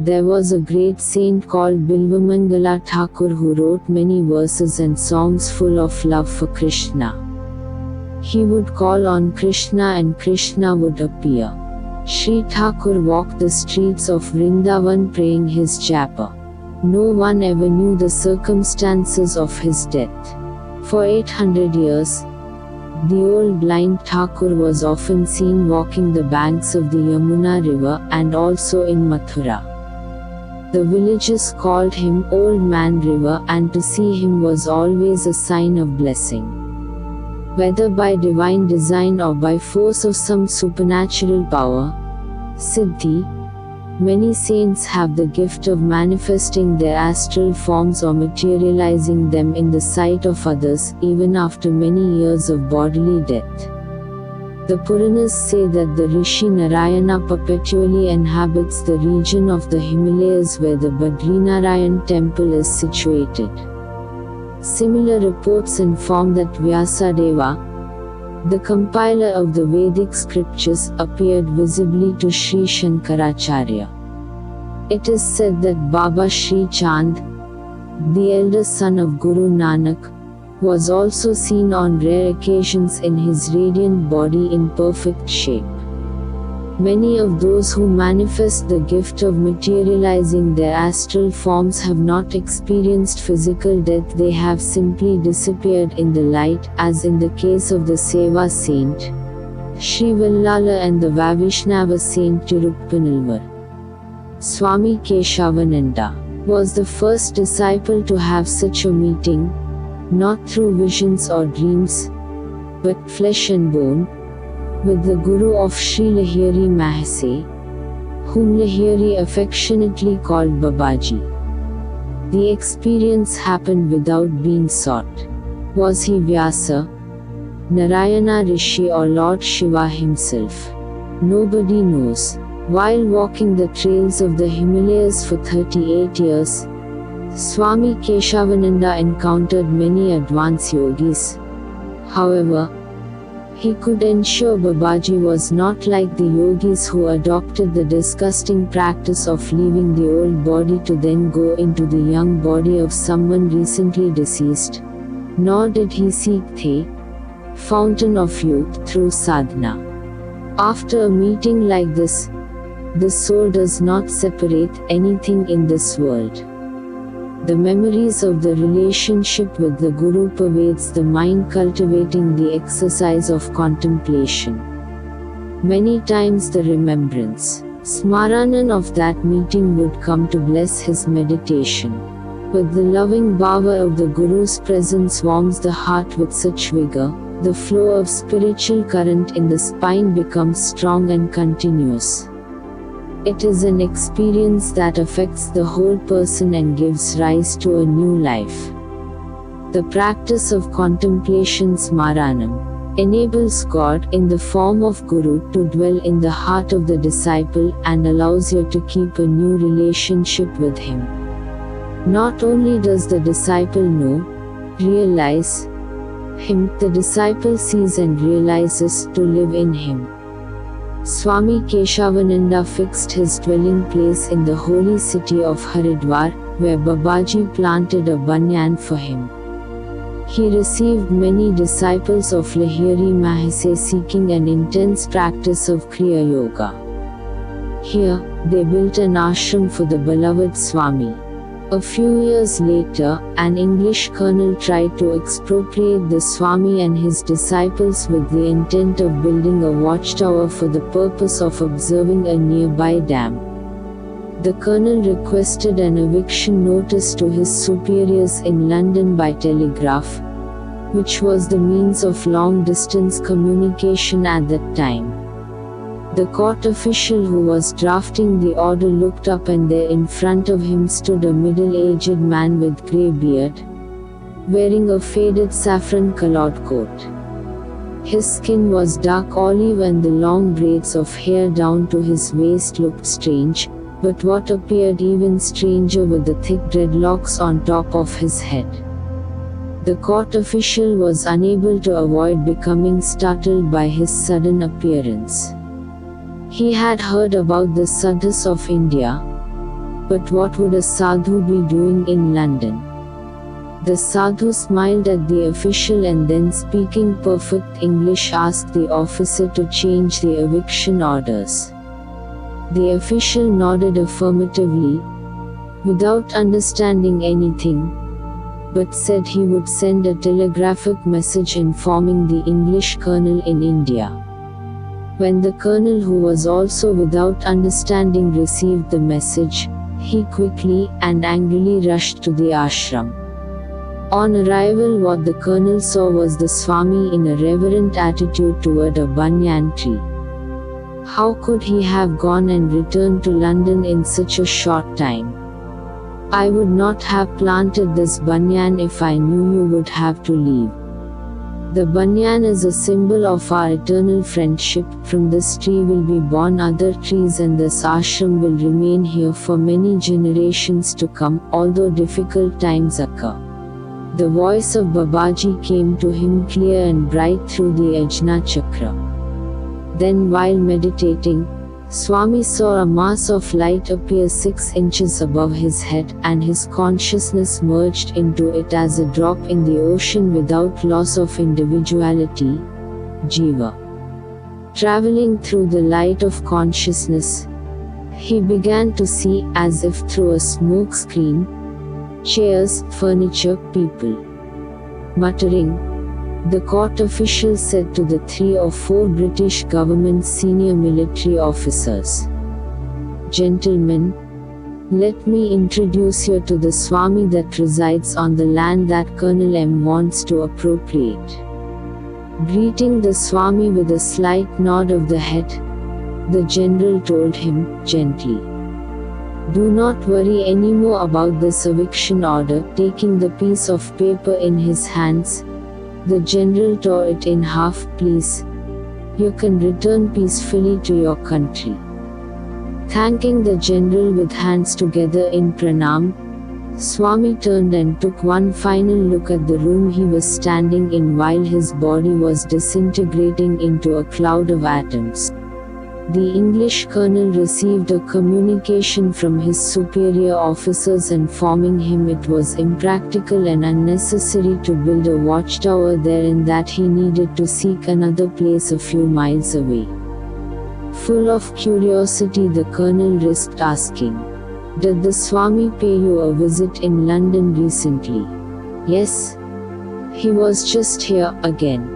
there was a great saint called Bilvamangala Thakur who wrote many verses and songs full of love for Krishna. He would call on Krishna and Krishna would appear. Sri Thakur walked the streets of Vrindavan praying his japa. No one ever knew the circumstances of his death. For 800 years, the old blind Thakur was often seen walking the banks of the Yamuna river and also in Mathura. The villagers called him Old Man River, and to see him was always a sign of blessing. Whether by divine design or by force of some supernatural power, Siddhi, many saints have the gift of manifesting their astral forms or materializing them in the sight of others, even after many years of bodily death. The Puranas say that the Rishi Narayana perpetually inhabits the region of the Himalayas where the Badrinarayan temple is situated. Similar reports inform that Vyasadeva, the compiler of the Vedic scriptures, appeared visibly to Sri Shankaracharya. It is said that Baba Sri Chand, the elder son of Guru Nanak, was also seen on rare occasions in his radiant body in perfect shape. Many of those who manifest the gift of materializing their astral forms have not experienced physical death, they have simply disappeared in the light, as in the case of the Seva saint, Sri Vallala, and the Vavishnava saint Tiruppanilvar. Swami Keshavananda was the first disciple to have such a meeting, not through visions or dreams, but flesh and bone, with the Guru of Sri Lahiri Mahase, whom Lahiri affectionately called Babaji. The experience happened without being sought. Was he Vyasa, Narayana Rishi, or Lord Shiva himself? Nobody knows. While walking the trails of the Himalayas for 38 years, Swami Keshavananda encountered many advanced yogis. However, he could ensure Babaji was not like the yogis who adopted the disgusting practice of leaving the old body to then go into the young body of someone recently deceased, nor did he seek the fountain of youth through sadhana. After a meeting like this, the soul does not separate anything in this world. The memories of the relationship with the Guru pervades the mind, cultivating the exercise of contemplation. Many times the remembrance, smaranan of that meeting would come to bless his meditation. With the loving bhava of the Guru's presence warms the heart with such vigor, the flow of spiritual current in the spine becomes strong and continuous. It is an experience that affects the whole person and gives rise to a new life. The practice of contemplation smaranam enables God in the form of Guru to dwell in the heart of the disciple and allows you to keep a new relationship with him. Not only does the disciple know, realize him, the disciple sees and realizes to live in him. Swami Keshavananda fixed his dwelling place in the holy city of Haridwar, where Babaji planted a banyan for him. He received many disciples of Lahiri Mahase seeking an intense practice of Kriya Yoga. Here, they built an ashram for the beloved Swami. A few years later, an English colonel tried to expropriate the Swami and his disciples with the intent of building a watchtower for the purpose of observing a nearby dam. The colonel requested an eviction notice to his superiors in London by telegraph, which was the means of long-distance communication at that time. The court official who was drafting the order looked up, and there in front of him stood a middle-aged man with grey beard, wearing a faded saffron-colored coat. His skin was dark olive and the long braids of hair down to his waist looked strange, but what appeared even stranger were the thick dreadlocks on top of his head. The court official was unable to avoid becoming startled by his sudden appearance. He had heard about the sadhus of India, But what would a sadhu be doing in London? The sadhu smiled at the official and then, speaking perfect English, asked the officer to change the eviction orders. The official nodded affirmatively, without understanding anything, but said he would send a telegraphic message informing the English colonel in India. When the colonel, who was also without understanding, received the message, he quickly and angrily rushed to the ashram. On arrival, what the colonel saw was the Swami in a reverent attitude toward a banyan tree. How could he have gone and returned to London in such a short time? I would not have planted this banyan if I knew you would have to leave. The banyan is a symbol of our eternal friendship. From this tree will be born other trees, and this ashram will remain here for many generations to come, although difficult times occur. The voice of Babaji came to him clear and bright through the Ajna Chakra. Then, while meditating, Swami saw a mass of light appear 6 inches above his head, and his consciousness merged into it as a drop in the ocean without loss of individuality, Jiva. Traveling through the light of consciousness, he began to see, as if through a smoke screen, chairs, furniture, people. Muttering, the court official said to the 3 or 4 British government senior military officers, "Gentlemen, let me introduce you to the Swami that resides on the land that Colonel M wants to appropriate." Greeting the Swami with a slight nod of the head, the general told him, gently, "Do not worry anymore about this eviction order." Taking the piece of paper in his hands, the general tore it in half. "Please, you can return peacefully to your country." Thanking the general with hands together in pranam, Swami turned and took one final look at the room he was standing in while his body was disintegrating into a cloud of atoms. The English colonel received a communication from his superior officers informing him it was impractical and unnecessary to build a watchtower there, and that he needed to seek another place a few miles away. Full of curiosity, the colonel risked asking, "Did the Swami pay you a visit in London recently?" "Yes. He was just here again."